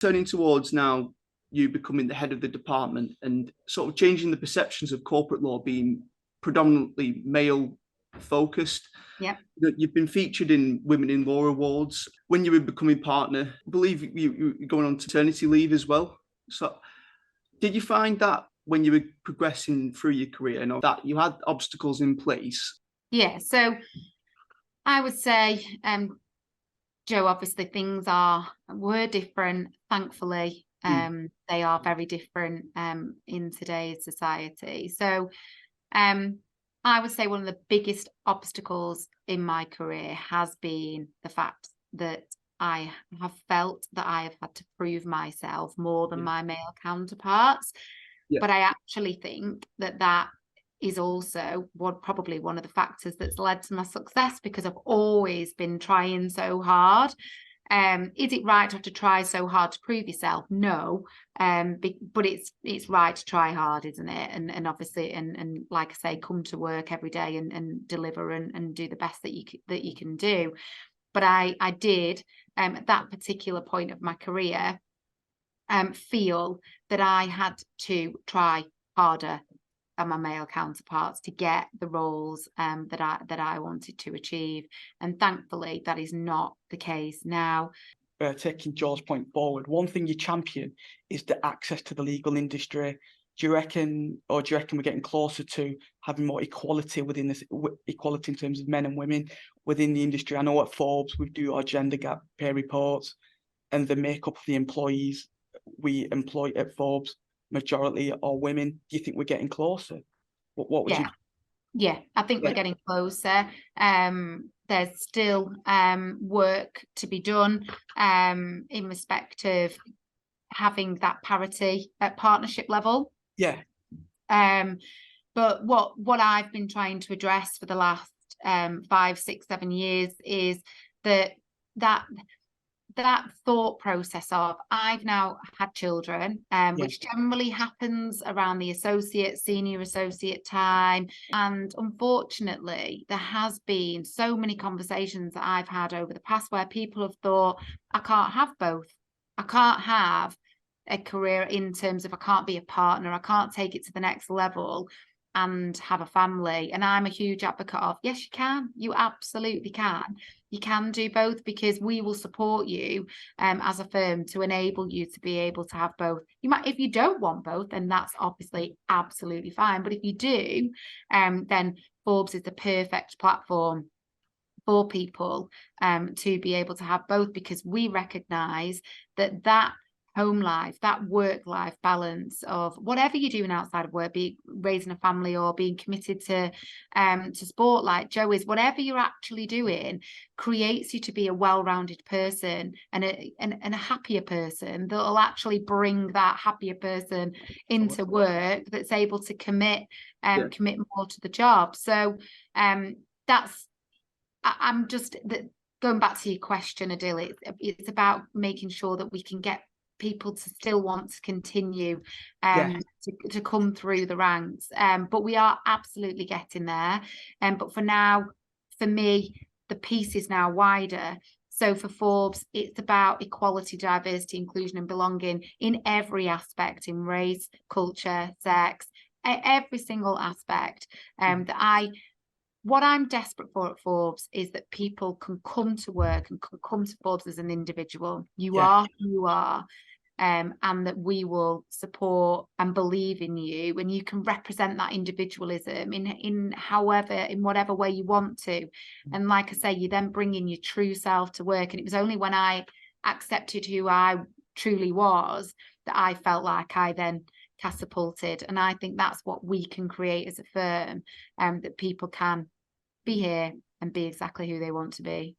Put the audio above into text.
Turning towards now you becoming the head of the department and sort of changing the perceptions of corporate law being predominantly male focused. Yeah. You've been featured in Women in Law Awards. When you were becoming partner, I believe you're going on maternity leave as well. So did you find that when you were progressing through your career, that you had obstacles in place? Yeah, so I would say, Joe, obviously things were different, thankfully. They are very different in today's society. So I would say one of the biggest obstacles in my career has been the fact that I have felt that I have had to prove myself more than my male counterparts. But I actually think that is also probably one of the factors that's led to my success, because I've always been trying so hard. Is it right to have to try so hard to prove yourself? No, but it's right to try hard, isn't it? And obviously, and like I say, come to work every day and deliver and do the best that you can do. But I did at that particular point of my career feel that I had to try harder than my male counterparts to get the roles that I wanted to achieve, and thankfully that is not the case now. Taking Joe's point forward, one thing you champion is the access to the legal industry. Do you reckon we're getting closer to having more equality within this, equality in terms of men and women within the industry? I know at Forbes we do our gender gap pay reports, and the makeup of the employees we employ at Forbes majority are women. Do you think we're getting closer? What would you? Yeah, I think we're getting closer. There's still work to be done in respect of having that parity at partnership level. Yeah. But what I've been trying to address for the last 5, 6, 7 years is that thought process of, I've now had children, which generally happens around the senior associate time. And unfortunately, there has been so many conversations that I've had over the past where people have thought, I can't have both. I can't have a career in terms of I can't be a partner. I can't take it to the next level and have a family. And I'm a huge advocate of, yes, you can. You absolutely can. You can do both, because we will support you as a firm to enable you to be able to have both. You might, if you don't want both, then that's obviously absolutely fine. But if you do, then Forbes is the perfect platform for people to be able to have both, because we recognise that home life, that work-life balance of whatever you're doing outside of work, be it raising a family or being committed to sport like Joe is, whatever you're actually doing creates you to be a well-rounded person and a happier person that will actually bring that happier person into work, that's able to commit more to the job. So I'm just going back to your question, Adil, it's about making sure that we can get people to still want to continue to come through the ranks, but we are absolutely getting there. But for now, for me, the piece is now wider. So for Forbes, it's about equality, diversity, inclusion and belonging in every aspect, in race, culture, sex, every single aspect. What I'm desperate for at Forbes is that people can come to work and can come to Forbes as an individual. You are who you are. And that we will support and believe in you, and you can represent that individualism in whatever way you want to. And like I say, you then bring in your true self to work. And it was only when I accepted who I truly was that I felt like I then catapulted. And I think that's what we can create as a firm, that people can be here and be exactly who they want to be.